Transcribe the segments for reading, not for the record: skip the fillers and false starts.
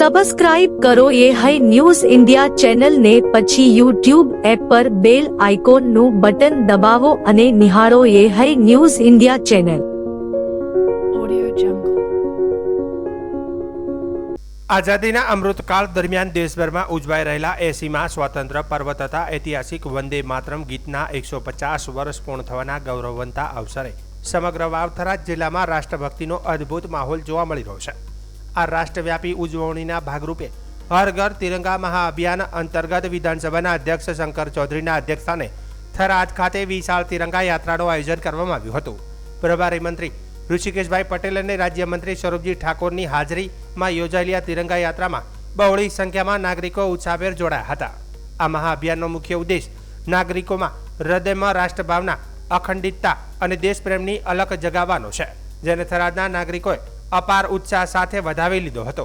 Subscribe કરો એ high news India channel ને પછી યુટ્યુબ એપ પર બેલ આઇકોન નું બટન દબાવો અને નિહાળો એ હાઈ ન્યૂઝ ઇન્ડિયા ચેનલ। આઝાદીના અમૃતકાળ દરમિયાન દેશભરમાં ઉજવાઈ રહેલા 80મા સ્વાતંત્ર્ય પર્વ તથા ઐતિહાસિક વંદે માતરમ ગીતના 150 વર્ષ પૂર્ણ થવાના ગૌરવવંતા અવસરે સમગ્ર વાવથરા જિલ્લામાં રાષ્ટ્રભક્તિનો અદ્ભુત માહોલ જોવા મળી રહ્યો છે। આ રાષ્ટ્રવ્યાપી ઉજવણીના ભાગરૂપે હર ઘર તિરંગા મહાઅભિયાન અંતર્ગત વિધાનસભાના અધ્યક્ષ શંકર ચૌધરીના અધ્યક્ષસ્થાને થરાદ ખાતે વિશાળ તિરંગા યાત્રાનું આયોજન કરવામાં આવ્યું હતું। પ્રભારી મંત્રી ઋષિકેશભાઈ પટેલ અને રાજ્યમંત્રી સ્વરૂપજી ઠાકોરની હાજરીમાં યોજાયેલી આ તિરંગા યાત્રામાં બહોળી સંખ્યામાં નાગરિકો ઉત્સાહભેર જોડાયા હતા। આ મહાઅભિયાનનો મુખ્ય ઉદ્દેશ નાગરિકોમાં હૃદયમાં રાષ્ટ્રભાવના, અખંડિતતા અને દેશપ્રેમની અલક જગાવવાનો છે, જેને થરાદના નાગરિકોએ અપાર ઉત્સાહ સાથે વધાવી લીધો હતો।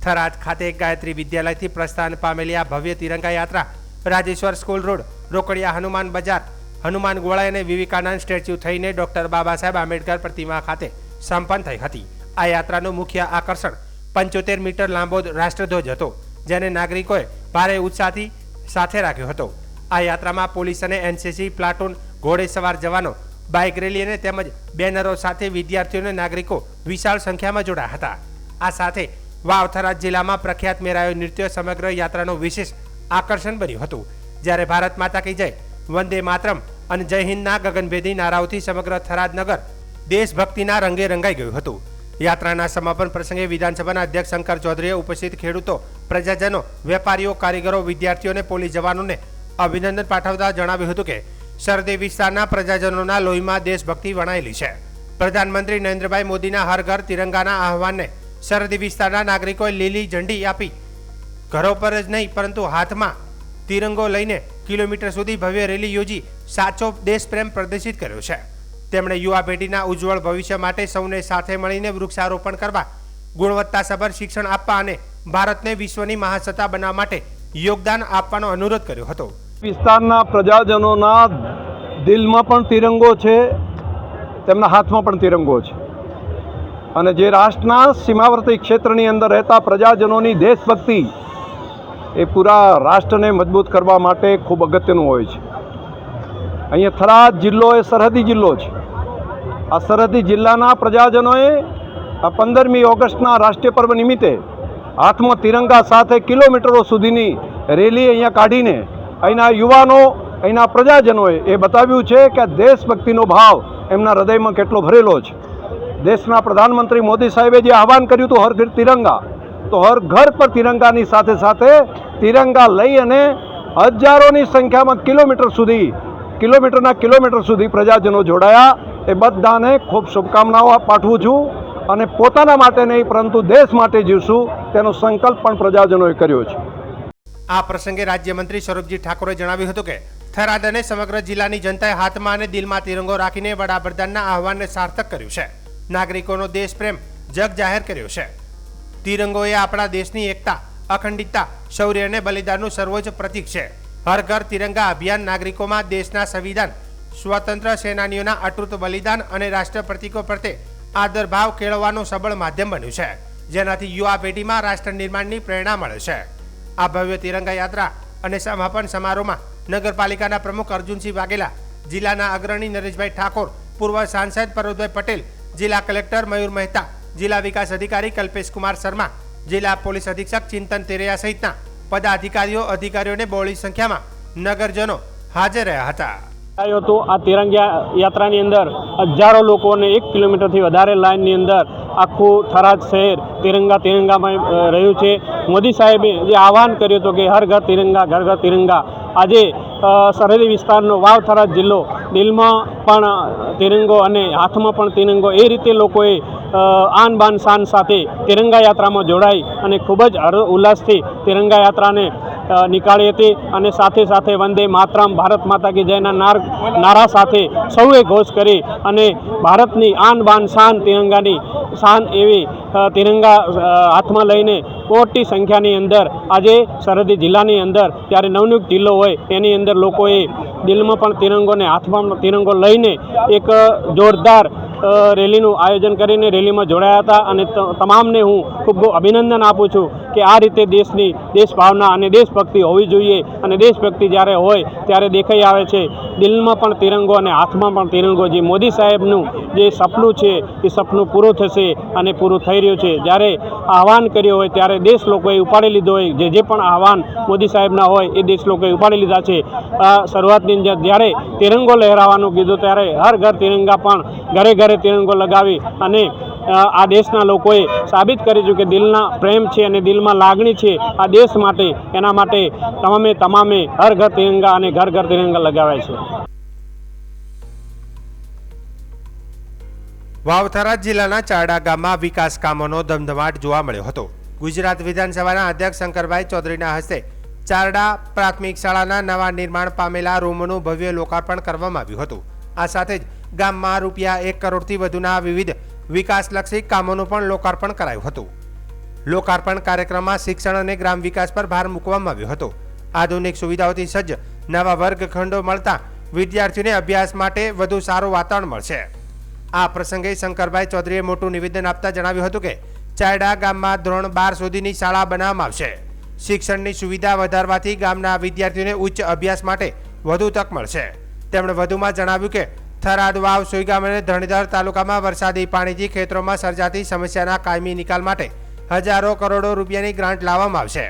થરાદ ખાતે ગાયત્રી વિદ્યાલયથી પ્રસ્થાન પામેલી આ ભવ્ય તિરંગા યાત્રા રાજેશ્વર સ્કૂલ રોડ, રોકડિયા હનુમાન બજાર, હનુમાન ગોળાઈ અને વિવેકાનંદ સ્ટેચ્યુ થઈને ડોક્ટર બાબા સાહેબ આંબેડકર પ્રતિમા ખાતે સંપન્ન થઈ હતી। આ યાત્રાનું મુખ્ય આકર્ષણ 75 મીટર લાંબો રાષ્ટ્રધ્વજ હતો, જેને નાગરિકોએ ભારે ઉત્સાહથી સાથે રાખ્યો હતો। આ યાત્રામાં પોલીસ અને એનસીસી પ્લાટૂન, ઘોડેસવાર જવાનો, બાઇક રેલી અને તેમજ બેનરો સાથે વિદ્યાર્થીઓ અને નાગરિકો વિશાળ સંખ્યામાં જોડાયા હતા। આ સાથે વાવથરા જિલ્લામાં પ્રખ્યાત મેરાયો નૃત્ય સમગ્ર યાત્રાનું વિશેષ આકર્ષણ બન્યું હતું, જ્યારે ભારત માતા કી જય, વંદે માતરમ અને જય હિન્દના ગગનભેદી નારાઓથી સમગ્ર થરાદ નગર દેશભક્તિના રંગે રંગાઈ ગયું હતું। યાત્રાના સમાપન પ્રસંગે વિધાનસભાના અધ્યક્ષ શંકર ચૌધરીએ ઉપસ્થિત ખેડૂતો, પ્રજાજનો, વેપારીઓ, કારીગરો, વિદ્યાર્થીઓ અને પોલીસ જવાનોને અભિનંદન પાઠવતા જણાવ્યું હતું કે સરહદી વિસ્તારના પ્રજાજનોના લોહીમાં દેશભક્તિ વણાયેલી છે। પ્રધાનમંત્રી નરેન્દ્રભાઈ મોદીના હર ઘર તિરંગાના આહવાનને સરહદી વિસ્તારના નાગરિકોએ લીલી ઝંડી આપી ઘરો પર જ નહીં પરંતુ હાથમાં તિરંગો લઈને કિલોમીટર સુધી ભવ્ય રેલી યોજી સાચો દેશપ્રેમ પ્રદર્શિત કર્યો છે। તેમણે યુવા પેઢીના ઉજ્જવળ ભવિષ્ય માટે સૌને સાથે મળીને વૃક્ષારોપણ કરવા, ગુણવત્તાસભર શિક્ષણ આપવા અને ભારતને વિશ્વની મહાસત્તા બનાવવા માટે યોગદાન આપવાનો અનુરોધ કર્યો હતો। વિસ્તારના પ્રજાજનોના દિલમાં પણ તિરંગો છે, તેમના હાથમાં પણ તિરંગો છે, અને જે રાષ્ટ્રના સીમાવર્તી ક્ષેત્રની અંદર રહેતા પ્રજાજનોની દેશભક્તિ એ પૂરા રાષ્ટ્રને મજબૂત કરવા માટે ખૂબ અગત્યનું હોય છે। અહીંયા થરાદ જિલ્લો એ સરહદી જિલ્લો છે। આ સરહદી જિલ્લાના પ્રજાજનોએ આ 15મી ઓગસ્ટના રાષ્ટ્રીય પર્વ નિમિત્તે હાથમાં તિરંગા સાથે કિલોમીટરો સુધીની રેલી અહીંયા કાઢીને અહીંના યુવાનો, અહીંના પ્રજાજનોએ એ બતાવ્યું છે કે દેશભક્તિનો ભાવ એમના હૃદયમાં કેટલો ભરેલો છે। દેશના પ્રધાનમંત્રી મોદી સાહેબે જે આહવાન કર્યું હતું હર ઘર તિરંગા, તો હર ઘર પર તિરંગાની સાથે સાથે તિરંગા લઈ અને હજારોની સંખ્યામાં કિલોમીટર સુધી પ્રજાજનો જોડાયા। એ બધાને ખૂબ શુભકામનાઓ પાઠવું છું, અને પોતાના માટે નહીં પરંતુ દેશ માટે જીવશું તેનો સંકલ્પ પણ પ્રજાજનોએ કર્યો છે। આ પ્રસંગે રાજ્યમંત્રી સ્વરૂપજી ઠાકોરે જણાવ્યું હતું કે થરાદ અને સમગ્ર જિલ્લાની જનતાએ હાથમાં અને દિલમાં તિરંગો રાખીને વડાપ્રધાનના આહવાનને સાર્થક કર્યું છે। નાગરિકોનો દેશપ્રેમ જગ જાહેર કર્યો છે। તિરંગો એ આપણા દેશની એકતા, અખંડિતતા, શૌર્ય અને બલિદાનનું સર્વોચ્ચ પ્રતીક છે। હર ઘર તિરંગા અભિયાન નાગરિકોમાં દેશના સંવિધાન, સ્વતંત્ર સેનાનીઓના અતૂટ બલિદાન અને રાષ્ટ્ર પ્રતીકો પ્રત્યે આદરભાવ કેળવવાનું સબળ માધ્યમ બન્યું છે, જેનાથી યુવા પેઢીમાં રાષ્ટ્ર નિર્માણની પ્રેરણા મળે છે। આ ભવ્ય તિરંગા યાત્રા અને સમાપન સમારોહમાં નગરપાલિકાના પ્રમુખ અર્જુનસિંહ વાઘેલા, જિલ્લાના અગ્રણી નરેશભાઈ ઠાકોર, પૂર્વ સાંસદ પર્વતભાઈ પટેલ, જિલ્લા કલેક્ટર મયુર મહેતા, જિલ્લા વિકાસ અધિકારી કલ્પેશ કુમાર શર્મા, જિલ્લા પોલીસ અધિક્ષક ચિંતન તેરૈયા સહિતના અધિકારીઓને બહોળી સંખ્યામાં નગરજનો હાજર રહ્યા હતા। તો આ તિરંગા યાત્રાની અંદર હજારો લોકોને 1 કિલોમીટરથી વધારે લાઇનની અંદર આખું થરાદ શહેર તિરંગામાં રહ્યું છે। મોદી સાહેબે જે આહવાન કર્યું હતું કે હર ઘર તિરંગા, ઘર ઘર તિરંગા, આજે સરહદી વિસ્તારનો વાવથરા જિલ્લો, દિલમાં પણ તિરંગો અને હાથમાં પણ તિરંગો, એ રીતે લોકોએ આન બાન શાન સાથે તિરંગા યાત્રામાં જોડાઈ અને ખૂબ જ ઉલ્લાસથી તિરંગા યાત્રાને નીકાળી હતી। અને સાથે સાથે વંદે માતરમ, ભારત માતા કી જયના નારા સાથે સૌએ ઘોષ કરી અને ભારતની આન બાન શાન, તિરંગાની શાન એવી તિરંગા હાથમાં લઈને મોટી સંખ્યાની અંદર આજે સરહદી જિલ્લાની અંદર, ત્યારે નવનિયુક્ત જિલ્લો હોય એની અંદર લોકોએ દિલમાં પણ તિરંગો ને હાથમાં તિરંગો લઈને એક જોરદાર રેલીનું આયોજન કરીને રેલીમાં જોડાયા હતા અને તમામને હું ખૂબ ખૂબ અભિનંદન આપું છું કે આ રીતે દેશની દેશભાવના અને દેશભક્તિ હોવી જોઈએ અને દેશભક્તિ જ્યારે હોય ત્યારે દેખાઈ આવે છે દિલમાં પણ તિરંગો અને હાથમાં પણ તિરંગો. જે મોદી સાહેબનું જે સપનું છે એ સપનું પૂરું થશે અને પૂરું થઈ રહ્યું છે. જ્યારે આહવાન કર્યું હોય ત્યારે દેશ લોકોએ ઉપાડી લીધો હોય, જે પણ આહવાન મોદી સાહેબના હોય એ દેશ લોકોએ ઉપાડી લીધા છે. શરૂઆતની અંદર જ્યારે તિરંગો લહેરાવાનું કીધું ત્યારે હર ઘર તિરંગા પણ ઘરે ઘરે તિરંગો લગાવી અને આ દેશના લોકોએ સાબિત કર્યું છે કે દિલના પ્રેમ છે અને દિલમાં લાગણી છે આ દેશ માટે. એના માટે તમામે હર ઘર તિરંગા અને ઘર ઘર તિરંગા લગાવ્યા છે. વાવ-થરાદ જિલ્લાના ચારડા ગામમાં વિકાસ કામોનો ધમધમાટ જોવા મળ્યો હતો. ગુજરાત વિધાનસભાના અધ્યક્ષ શંકરભાઈ ચૌધરીના હસ્તે ચારડા પ્રાથમિક શાળાના નવા નિર્માણ પામેલા રૂમનું ભવ્ય લોકાર્પણ કરવામાં આવ્યું હતું. આ સાથે જ ગામમાં ₹1 કરોડથી વધુના વિવિધ વિકાસલક્ષી કામોનું પણ લોકાર્પણ કરાયું હતું. લોકાર્પણ કાર્યક્રમમાં શિક્ષણ અને ગ્રામ વિકાસ પર ભાર મૂકવામાં આવ્યો હતો. આધુનિક સુવિધાઓથી સજ્જ નવા વર્ગખંડો મળતા વિદ્યાર્થીઓને અભ્યાસ માટે વધુ સારું વાતાવરણ મળશે. આ પ્રસંગે શંકરભાઈ ચૌધરીએ મોટું નિવેદન આપતા જણાવ્યું હતું કે ચારડા ગામમાં ધોરણ 12 સુધીની શાળા બનાવવામાં આવશે. શિક્ષણની સુવિધા વધારવાથી ગામના વિદ્યાર્થીઓને ઉચ્ચ અભ્યાસ માટે વધુ તક મળશે. તેમણે વધુમાં જણાવ્યું કે થરાદ, વાવ, સોઈગામ અને ધરણીધર તાલુકામાં વરસાદી પાણીથી ખેતરોમાં સર્જાતી સમસ્યાના કાયમી નિકાલ માટે હજારો કરોડો રૂપિયાની ગ્રાન્ટ લાવવામાં આવશે.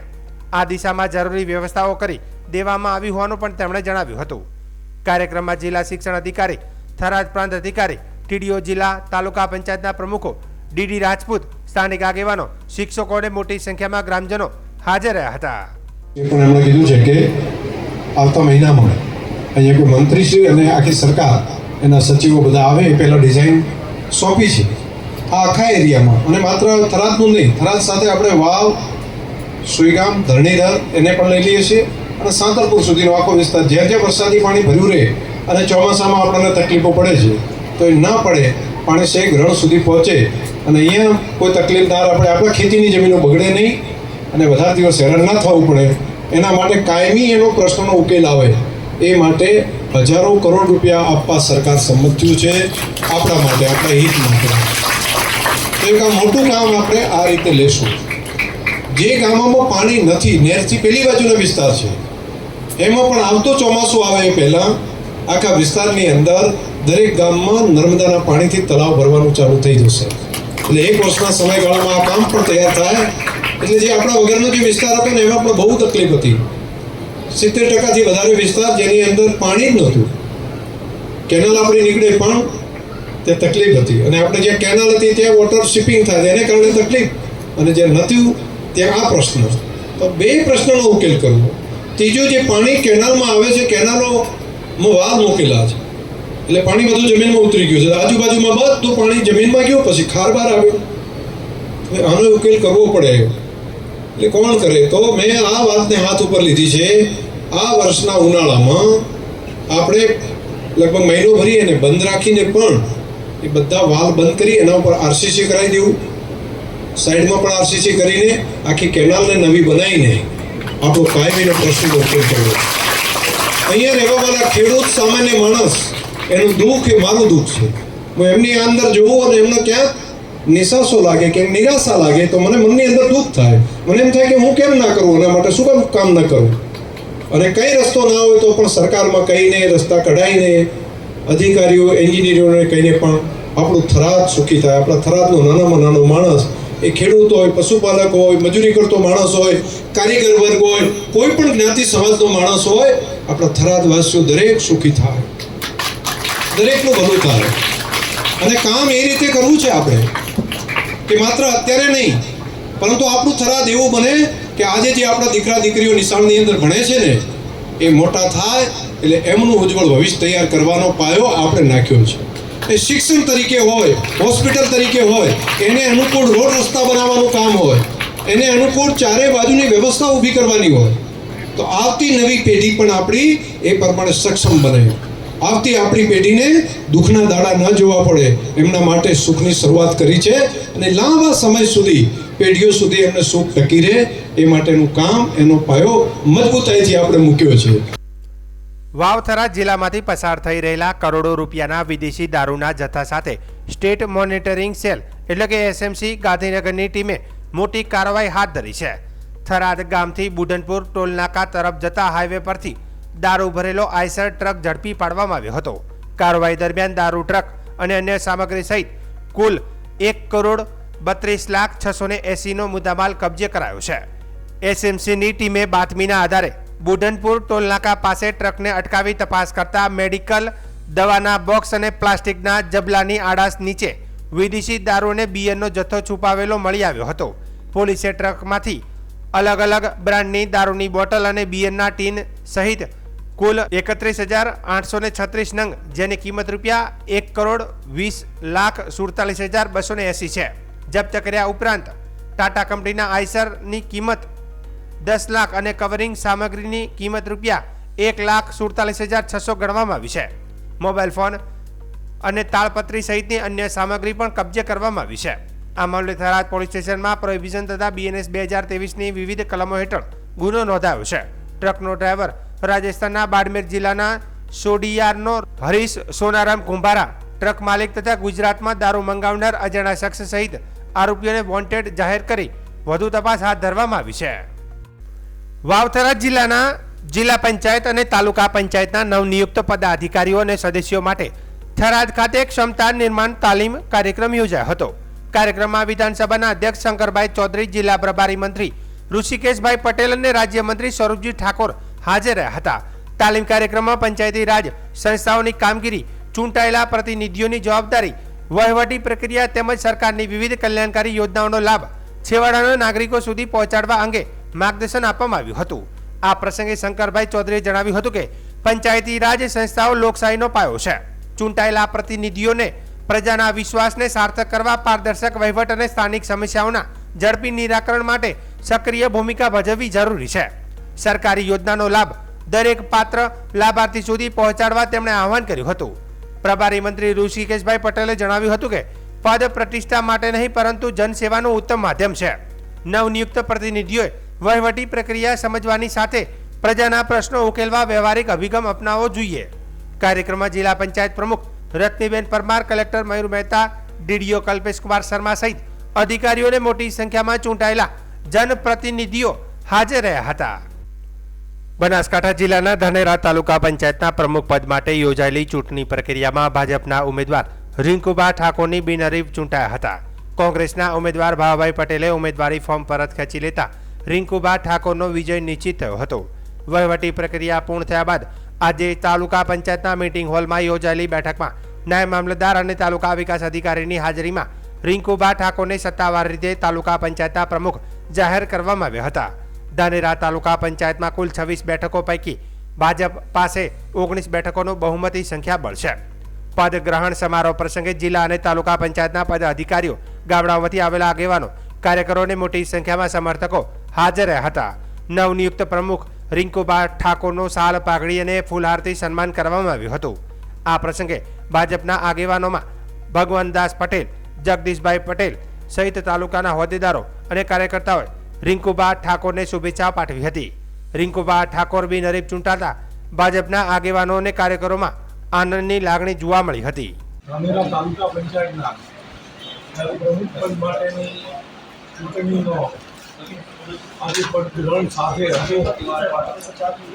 આ દિશામાં જરૂરી વ્યવસ્થાઓ કરી દેવામાં આવી હોવાનું પણ તેમણે જણાવ્યું હતું. કાર્યક્રમમાં જિલ્લા શિક્ષણ અધિકારી, થરાદ પ્રાંત અધિકારી, ટીડીઓ, જિલ્લા તાલુકા પંચાયતના પ્રમુખો, ડીડી રાજપૂત, સ્થાનિક આગેવાનો, શિક્ષકો અને મોટી સંખ્યામાં ગ્રામજનો હાજર રહ્યા હતા. એ પણ એમણે કીધું છે કે આવતા મહિનામાં અહીંયા કોઈ મંત્રીશ્રી અને આખી સરકાર એના સચિવો બધા આવે એ પહેલાં ડિઝાઇન સોંપી છે આ આખા એરિયામાં. અને માત્ર થરાદનું નહીં, થરાદ સાથે આપણે વાવ, સુઈગામ, ધરણીધર એને પણ લઈ લઈએ છીએ અને સાંતરપુર સુધીનો આખો વિસ્તાર જ્યાં જ્યાં વરસાદી પાણી ભર્યું રહે અને ચોમાસામાં આપણને તકલીફો પડે છે તો એ ના પડે, પાણી શેક રણ સુધી પહોંચે અને અહીંયા કોઈ તકલીફ ના આપણે આપણા ખેતીની જમીનો બગડે નહીં અને વધારે દિવસ હેરાન ના થવું પડે એના માટે કાયમી એનો પ્રશ્નનો ઉકેલ આવે એ માટે હજારો કરોડ રૂપિયા આપવા સરકાર સંમત થયું છે આપણા માટે, આપણા હિત માટે. તો એક આ મોટું કામ આપણે આ રીતે લેશું. જે ગામોમાં પાણી નથી, નહેરથી પેલી બાજુનો વિસ્તાર છે, એમાં પણ આવતો ચોમાસું આવે એ પહેલાં આખા વિસ્તારની અંદર દરેક ગામમાં નર્મદાના પાણીથી તળાવ ભરવાનું ચાલુ થઈ જશે. એટલે 1 વર્ષના સમયગાળામાં આ કામ પણ તૈયાર થાય. એટલે જે આપણા વગરનો જે વિસ્તાર હતો ને એમાં પણ બહુ તકલીફ હતી. 70%થી વધારે વિસ્તાર જેની અંદર પાણી જ નહોતું. કેનાલ આપણી નીકળે પણ તે તકલીફ હતી અને આપણે જ્યાં કેનાલ હતી ત્યાં વોટર શિપિંગ થાય એને કારણે તકલીફ અને જ્યાં નહોતું ત્યાં આ પ્રશ્ન. તો 2 પ્રશ્નનો ઉકેલ કરવો. ત્રીજો, જે પાણી કેનાલમાં આવે છે, કેનાલોમાં વાલ મૂકેલા છે એટલે પાણી બધું જમીનમાં ઉતરી ગયું છે, આજુબાજુમાં બધું પાણી જમીનમાં ગયું, પછી ખાર બહાર આવ્યો. આનો ઉકેલ કરવો પડે. એટલે કોણ કરે? તો મેં આ વાતને હાથ ઉપર લીધી છે. આ વર્ષના ઉનાળામાં આપણે લગભગ મહિનો ભરી અને બંધ રાખીને પણ એ બધા વાલ બંધ કરી એના ઉપર આરસીસી કરાવી દેવું, સાઈડમાં પણ આરસીસી કરીને આખી કેનાલને નવી બનાવીને આપણો કાયમીનો પ્રશ્નનો ઉકેલ કરવો. અહીંયા રહેવાવાળા ખેડૂત, સામાન્ય માણસ, એનું દુઃખ એ મારું દુઃખ છે. હું એમની અંદર જોઉં અને એમને ક્યાંક નિસાસો લાગે, ક્યાંક નિરાશા લાગે તો મને મનની અંદર દુઃખ થાય. મને એમ થાય કે હું કેમ ના કરું, એના માટે શું કામ ના કરું. અને કઈ રસ્તો ના હોય તો પણ સરકારમાં કહીને રસ્તા કઢાઈને અધિકારીઓ, એન્જિનિયરોને કહીને પણ આપણું થરાદ સુખી થાય. આપણા થરાદનો નાનામાં નાનો માણસ, એ ખેડૂત હોય, પશુપાલક હોય, મજૂરી કરતો માણસ હોય, કારીગર વર્ગ હોય, કોઈ પણ જ્ઞાતિ સમાજનો માણસ હોય, આપણા થરાદવાસીઓ દરેક સુખી થાય, દરેકનું ભલું થાય. અને કામ એ રીતે કરવું છે આપણે કે માત્ર અત્યારે નહીં, પરંતુ આપણું થરાદ એવું બને કે આજે જે આપણા દીકરા દીકરીઓ નિશાળની અંદર ભણે છે ને એ મોટા થાય એટલે એમનું ઉજ્જવળ ભવિષ્ય તૈયાર કરવાનો પાયો આપણે નાખ્યો છે. એ શિક્ષણ તરીકે હોય, હોસ્પિટલ તરીકે હોય, એને અનુકૂળ રોડ રસ્તા બનાવવાનું કામ હોય, એને અનુકૂળ ચારે બાજુની વ્યવસ્થા ઊભી કરવાની હોય, તો આવતી નવી પેઢી પણ આપણી એ પ્રમાણે સક્ષમ બને. આવતી આપણી પેઢીને દુઃખના દાડા ન જોવા પડે એમના માટે સુખની શરૂઆત કરી છે અને લાંબા સમય સુધી પેઢીઓ સુધી એમને સુખ ટકી રહે એ માટેનું કામ, એનો પાયો મજબૂતાઈથી આપણે મૂક્યો છે. વાવથરા જિલ્લામાંથી પસાર થઈ રહેલા કરોડો રૂપિયાના વિદેશી દારૂના જથ્થા સાથે સ્ટેટ મોનિટરિંગ સેલ એટલે કે એસએમસી ગાંધીનગરની ટીમે મોટી કાર્યવાહી હાથ ધરી છે. થરાદ ગામથી બુઢનપુર ટોલનાકા તરફ જતા હાઈવે પરથી દારૂ ભરેલો આઈસર ટ્રક ઝડપી પાડવામાં આવ્યો હતો. કાર્યવાહી દરમિયાન દારૂ ટ્રક અને અન્ય સામગ્રી સહિત કુલ 1,32,680,નો મુદ્દામાલ કબજે કરાયો છે. એસએમસીની ટીમે બાતમીના આધારે બુઢનપુર ટોલનાકા પાસે ટ્રકને અટકાવી તપાસ કરતા મેડિકલ દવાના બોક્સ અને પ્લાસ્ટિકના જબલાની આડાશ નીચે વિદેશી દારૂ અને બિયરનો જથ્થો છુપાવેલો મળી આવ્યો હતો. પોલીસે ટ્રકમાંથી અલગ અલગ બ્રાન્ડની દારૂની બોટલ અને બિયરના ટીન સહિત કુલ 31,836 નંગ જેની કિંમત રૂપિયા 1,20,47,280 છે જપ્ત કર્યા. ઉપરાંત ટાટા કંપનીના આઈસરની કિંમત 10 લાખ અને કવરિંગ સામગ્રીની કિંમત રૂપિયા 1,47,600 ગણવામાં આવી છે. મોબાઈલ ફોન અને તાળપત્રી સહિતની અન્ય સામગ્રી પણ કબજે કરવામાં આવી છે. આ મામલે થરાદ પોલીસ સ્ટેશનમાં પ્રોહિબિશન તથા BNS 2023ની વિવિધ કલમો હેઠળ ગુનો નોંધાયો છે. ટ્રકનો ડ્રાઈવર રાજસ્થાનના બાડમેર જિલ્લાના સોડિયારનો હરીશ સોનારામ કુંભારા, ટ્રક માલિક તથા ગુજરાતમાં દારૂ મંગાવનાર અજાણ્યા શખ્સ સહિત આરોપીઓને વોન્ટેડ જાહેર કરી વધુ તપાસ હાથ ધરવામાં આવી છે. વાવથરા જિલ્લાના જિલ્લા પંચાયત અને તાલુકા પંચાયતના નવનિયુક્ત પદાધિકારીઓ અને સદસ્યો માટે થરાદ ખાતે ક્ષમતા નિર્માણ તાલીમ કાર્યક્રમ યોજાયો હતો. કાર્યક્રમમાં વિધાનસભાના અધ્યક્ષ શંકરભાઈ ચૌધરી, જિલ્લા પ્રભારી મંત્રી ઋષિકેશભાઈ પટેલ અને રાજ્યમંત્રી સ્વરૂપજી ઠાકોર હાજર રહ્યા હતા. તાલીમ કાર્યક્રમમાં પંચાયતી રાજ સંસ્થાઓની કામગીરી, ચૂંટાયેલા પ્રતિનિધિઓની જવાબદારી, વહીવટી પ્રક્રિયા તેમજ સરકારની વિવિધ કલ્યાણકારી યોજનાઓનો લાભ છેવાડાના નાગરિકો સુધી પહોંચાડવા અંગે માર્ગદર્શન આપવામાં આવ્યું હતું. આ પ્રસંગે શંકરભાઈ ચૌધરીએ જણાવ્યું હતું કે પંચાયતી રાજ સંસ્થાઓ લોકશાહીનો પાયો છે. ચૂંટાયેલા પ્રતિનિધિઓને પ્રજાના વિશ્વાસને સાર્થક કરવા પારદર્શક વહીવટ અને સ્થાનિક સમસ્યાઓના ઝડપી નિરાકરણ માટે સક્રિય ભૂમિકા ભજવવી જરૂરી છે. સરકારી યોજનાનો લાભ દરેક પાત્ર લાભાર્થી સુધી પહોંચાડવા તેમણે આહવાન કર્યું હતું. પ્રભારી મંત્રી ઋષિકેશભાઈ પટેલે જણાવ્યું હતું કે પદ પ્રતિષ્ઠા માટે નહીં પરંતુ જનસેવાનું ઉત્તમ માધ્યમ છે. નવનિયુક્ત પ્રતિનિધિઓએ વહીવટી પ્રક્રિયા સમજવાની સાથે પ્રજાના પ્રશ્નો ઉકેલવા વ્યવહારિક અભિગમ અપનાવવો જોઈએ. કાર્યક્રમમાં જિલ્લા પંચાયત પ્રમુખ રત્નીબેન પરમાર, કલેક્ટર મયુર મહેતા, ડીડીઓ કલ્પેશકુમાર શર્મા સહિત અધિકારીઓને મોટી સંખ્યામાં ચૂંટાયેલા જનપ્રતિનિધિઓ હાજર રહ્યા હતા. બનાસકાંઠા જિલ્લાના ધાનેરા તાલુકા પંચાયતના પ્રમુખ પદ માટે યોજાયેલી ચૂંટણી પ્રક્રિયામાં ભાજપના ઉમેદવાર રિંકુબા ઠાકોરની બિનહરીફ ચૂંટાયા હતા. કોંગ્રેસના ઉમેદવાર ભાવભાઈ પટેલે ઉમેદવારી ફોર્મ પરત ખેંચી લેતા રિંકુબા ઠાકોરનો વિજય નિશ્ચિત થયો હતો. વહીવટી પ્રક્રિયા પૂર્ણ થયા બાદ આજે તાલુકા પંચાયતના મીટિંગ હોલમાં યોજાયેલી બેઠકમાં નાયબ મામલતદાર અને તાલુકા વિકાસ અધિકારીની હાજરીમાં રિંકુબા ઠાકોરને સત્તાવાર રીતે તાલુકા પંચાયતના પ્રમુખ જાહેર કરવામાં આવ્યા હતા. ધાનેરા તાલુકા પંચાયતમાં કુલ 26 બેઠકો પૈકી ભાજપ પાસે 19 બેઠકોનો બહુમતી સંખ્યા બળ છે. પદ ગ્રહણ સમારોહ પ્રસંગે જિલ્લા અને તાલુકા પંચાયતના પદ અધિકારીઓ, ગામડાઓમાંથી આવેલા આગેવાનો, કાર્યકરો અને મોટી સંખ્યામાં સમર્થકો હાજર રહ્યા હતા. નવનિયુક્ત પ્રમુખ રિંકુબા ઠાકોરનો સાલ પાઘડી અને ફૂલહારથી સન્માન કરવામાં આવ્યું હતું. આ પ્રસંગે ભાજપના આગેવાનોમાં ભગવાનદાસ પટેલ, જગદીશભાઈ પટેલ સહિત તાલુકાના હોદ્દેદારો અને કાર્યકર્તાઓએ રિંકુબા ઠાકોરને શુભેચ્છા પાઠવી હતી. રિંકુબા ઠાકોર બિનહરીફ ચૂંટાતા ભાજપના આગેવાનો અને કાર્યકરોમાં આનંદની લાગણી જોવા મળી હતી. ધાનેરા તાલુકા પંચાયતના પ્રમુખ પદ માટેની ચૂંટણીનો આજે પદગ્રહણ સાથે હતો.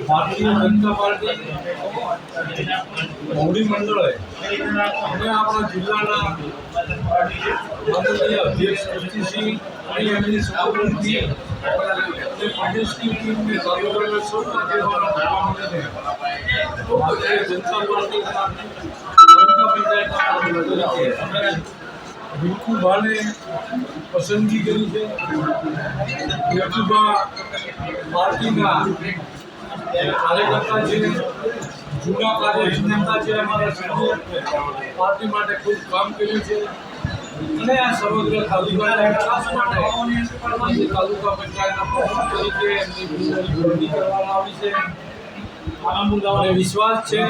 ભારતીય જનતા પાર્ટી મોવડી મંડળે અને આપણા જિલ્લાના માનનીય અધ્યક્ષ કૃષિસિંહ અને એમની સહયોગથી પ્રદેશની ટીમને તાલુકાના સૌ આગેવાનો ભેગા મળીને ભારતીય જનતા પાર્ટીના તાલુકા પંચાયતના રિંકુબાને પસંદગી કરી છે. રિંકુબા પાર્ટીના કાર્યકર્તા છે, જૂના કાર્યકર્તા છે, અમારા સભ્યો પાર્ટી માટે ખૂબ કામ કર્યું છે અને આ સમગ્ર તાલુકાના વિકાસ માટે આજે તાલુકા પંચાયતના પ્રમુખ તરીકે એમની બિનહરીફ કરવામાં આવી છે. મને વિશ્વાસ છે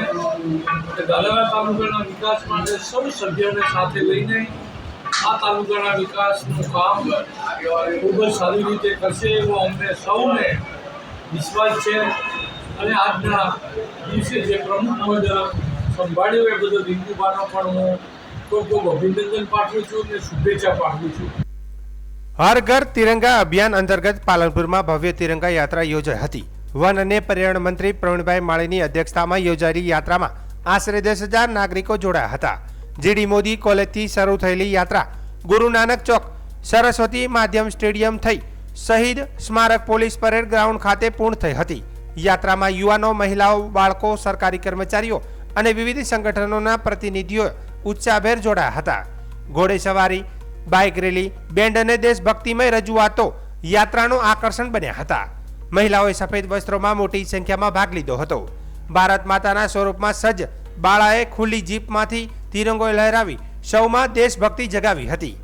કે ધાનેરા તાલુકાના વિકાસ માટે સૌ સભ્યોને સાથે લઈને આ તાલુકાના વિકાસનું કામ ખૂબ જ સારી રીતે કરશે એવો અમને સૌને વિશ્વાસ છે. અને આજના દિવસે જે પ્રમુખ પદ સંભાળ્યો એ બધો રિંકુબાનો પણ હું ખૂબ ખૂબ અભિનંદન પાઠવું છું અને શુભેચ્છા પાઠવું છું. હર ઘર તિરંગા અભિયાન અંતર્ગત પાલનપુરમાં ભવ્ય તિરંગા યાત્રા યોજાઈ હતી. વન અને પર્યાવરણ મંત્રી પ્રવીણભાઈ માળીની અધ્યક્ષતામાં યોજાયેલી યાત્રામાં આશરે 10,000 નાગરિકો જોડાયા હતા. જીડી મોદી કોલેજથી શરૂ થયેલી યાત્રા ગુરુ નાનક ચોક, સરસ્વતી માધ્યમ સ્ટેડિયમ થઈ શહીદ સ્મારક પોલીસ પરેડ ગ્રાઉન્ડ ખાતે પૂર્ણ થઈ હતી. યાત્રામાં યુવાનો, મહિલાઓ, બાળકો, સરકારી કર્મચારીઓ અને વિવિધ સંગઠનોના પ્રતિનિધિઓ ઉત્સાહભેર જોડાયા હતા. ઘોડેસવારી, બાઇક રેલી, બેન્ડ અને દેશભક્તિમય રજૂઆતો યાત્રાનું આકર્ષણ બન્યા હતા. મહિલાઓએ સફેદ વસ્ત્રોમાં મોટી સંખ્યામાં ભાગ લીધો હતો. ભારત માતાના સ્વરૂપમાં સજ્જ બાળાએ ખુલ્લી જીપમાંથી તિરંગો લહેરાવી સૌમાં દેશભક્તિ જગાવી હતી.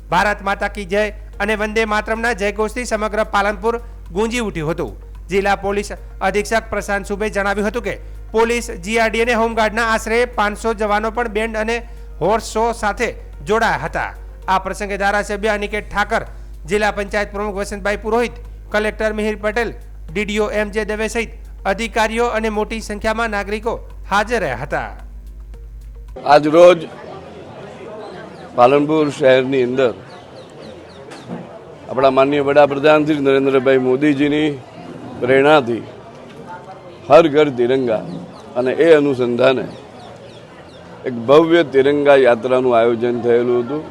ભારત માતા કી જય અને વંદે માતરમના જયઘોષથી સમગ્ર પાલનપુર ગુંજી ઉઠ્યું હતું. જિલ્લા પોલીસ અધિક્ષક પ્રશાંત સુબે જણાવ્યું હતું કે પોલીસ, જીઆરડી અને હોમગાર્ડના આશરે 500 જવાનો પણ બેન્ડ અને હોર્સ શો સાથે જોડાયા હતા. આ પ્રસંગે ધારાસભ્ય અનિકેત ઠાકર, જિલ્લા પંચાયત પ્રમુખ Vasantbhai Purohit, collector Mihir Patel, DDO MJ Dave સહિત અધિકારીઓ અને મોટી સંખ્યામાં નાગરિકો હાજર રહ્યા હતા. આજ રોજ પાલનપુર શહેરની અંદર આપણા માનનીય વડાપ્રધાન શ્રી નરેન્દ્રભાઈ મોદીજીની પ્રેરણાથી હર ઘર તિરંગા અને એ અનુસંધાને એક ભવ્ય તિરંગા યાત્રાનું આયોજન થયેલું હતું.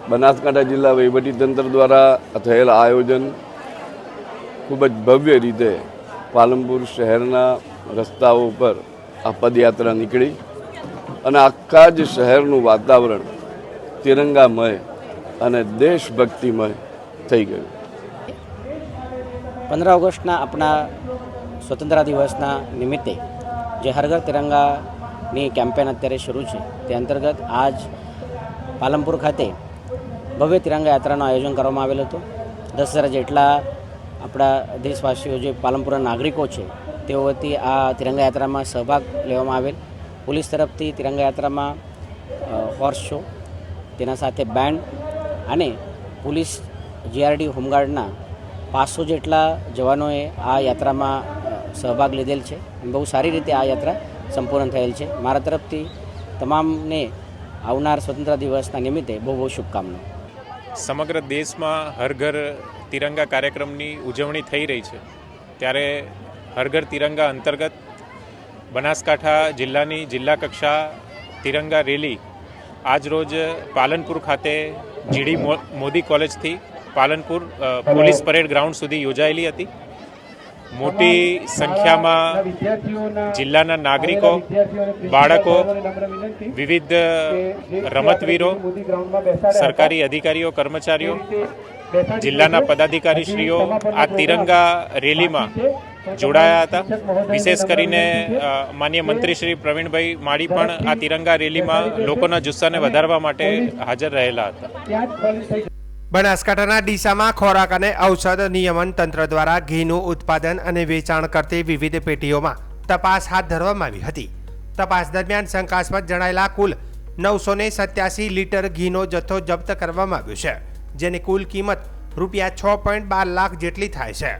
બનાસકાંઠા જિલ્લા વહીવટીતંત્ર દ્વારા થયેલ આયોજન ખૂબ જ ભવ્ય રીતે પાલનપુર શહેરના રસ્તાઓ ઉપર આ પદયાત્રા નીકળી અને આખા જ શહેરનું વાતાવરણ તિરંગામય અને દેશભક્તિમય થઈ ગયું. 15 ઓગસ્ટના આપણા સ્વતંત્રતા દિવસના નિમિત્તે જે હર ઘર તિરંગાની કેમ્પેન અત્યારે શરૂ છે તે અંતર્ગત આજ પાલનપુર ખાતે ભવ્ય તિરંગા યાત્રાનું આયોજન કરવામાં આવેલું હતું. 10,000 જેટલા આપણા દેશવાસીઓ જે પાલનપુરના નાગરિકો છે તેઓ વતી આ તિરંગા યાત્રામાં સહભાગ લેવામાં આવેલ. પોલીસ તરફથી તિરંગા યાત્રામાં હોર્સ શો, તેના સાથે બેન્ડ અને પોલીસ, જીઆરડી, હોમગાર્ડના 500 જેટલા જવાનોએ આ યાત્રામાં સહભાગ લીધેલ છે. બહુ સારી રીતે આ યાત્રા સંપૂર્ણ થયેલ છે. મારા તરફથી તમામને આવનાર સ્વતંત્રતા દિવસના નિમિત્તે બહુ બહુ શુભકામનાઓ. સમગ્ર દેશમાં હર ઘર તિરંગા કાર્યક્રમની ઉજવણી થઈ રહી છે ત્યારે હર ઘર તિરંગા અંતર્ગત બનાસકાંઠા જિલ્લાની જિલ્લા કક્ષા તિરંગા રેલી આજરોજ પાલનપુર ખાતે જીડી મોદી કોલેજથી પાલનપુર પોલીસ પરેડ ગ્રાઉન્ડ સુધી યોજાયેલી હતી. મોટી સંખ્યામાં જિલ્લાના નાગરિકો, બાળકો, વિવિધ રમતવીરો, સરકારી અધિકારીઓ, કર્મચારીઓ, જિલ્લાના પદાધિકારીશ્રીઓ આ તિરંગા રેલીમાં જોડાયા હતા. વિશેષ કરીને માનનીય મંત્રી શ્રી પ્રવીણભાઈ માળી પણ આ તિરંગા રેલીમાં લોકોના જુસ્સાને વધારવા માટે હાજર રહેલા હતા. બનાસકાંઠાના ડીસામાં ખોરાક અને ઔષધ નિયમન તંત્ર દ્વારા ઘીનું ઉત્પાદન અને વેચાણ કરતી વિવિધ પેટીઓમાં તપાસ હાથ ધરવામાં આવી હતી. તપાસ દરમિયાન શંકાસ્પદ જણાયેલા કુલ 987 લીટર ઘીનો જથ્થો જપ્ત કરવામાં આવ્યો છે, જેની કુલ કિંમત ₹6.12 લાખ જેટલી થાય છે.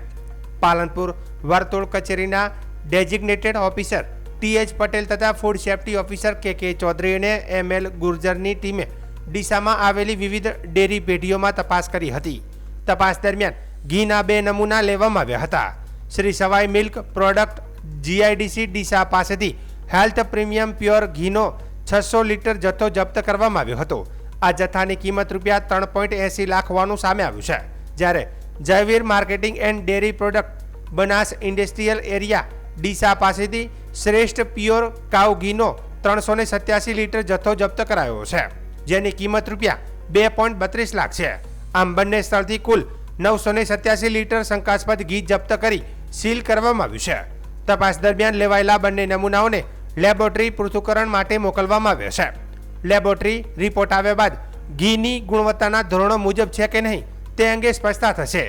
પાલનપુર વર્તુળ કચેરીના ડેઝિગ્નેટેડ ઓફિસર TH પટેલ તથા food safety officer KK Chaudhary અને ML ગુર્જરની ટીમે ડીસામાં આવેલી વિવિધ ડેરી પેઢીઓમાં તપાસ કરી હતી. તપાસ દરમિયાન ઘીના 2 નમૂના લેવામાં આવ્યા હતા. Shri Sawai milk product GIDC Deesa પાસેથી હેલ્થ પ્રીમિયમ પ્યોર ઘીનો 600 લીટર જથ્થો જપ્ત કરવામાં આવ્યો હતો. આ જથ્થાની કિંમત ₹3.80 લાખ હોવાનું સામે આવ્યું છે. જ્યારે Jayveer marketing and dairy product Banas industrial area Deesa પાસેથી શ્રેષ્ઠ પ્યોર કાઉ ઘીનો 387 લીટર જથ્થો જપ્ત કરાયો છે, જેની કિંમત ₹2.32 લાખ છે. આમ બંને સ્થળથી કુલ 987 લીટર શંકાસ્પદ ઘી જપ્ત કરી સીલ કરવામાં આવ્યું છે. તપાસ દરમિયાન લેવાયેલા બંને નમૂનાઓને લેબોરેટરી પૃથ્થકરણ માટે મોકલવામાં આવ્યા છે. લેબોરેટરી રિપોર્ટ આવ્યા બાદ ઘીની ગુણવત્તાના ધોરણો મુજબ છે કે નહીં તે અંગે સ્પષ્ટતા થશે.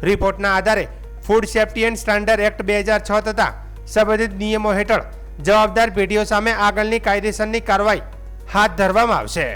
રિપોર્ટના આધારે food safety and standard act 2006 તથા સંબંધિત નિયમો હેઠળ જવાબદાર પેઢીઓ સામે આગળની કાયદેસરની કાર્યવાહી હાથ ધરવામાં આવશે.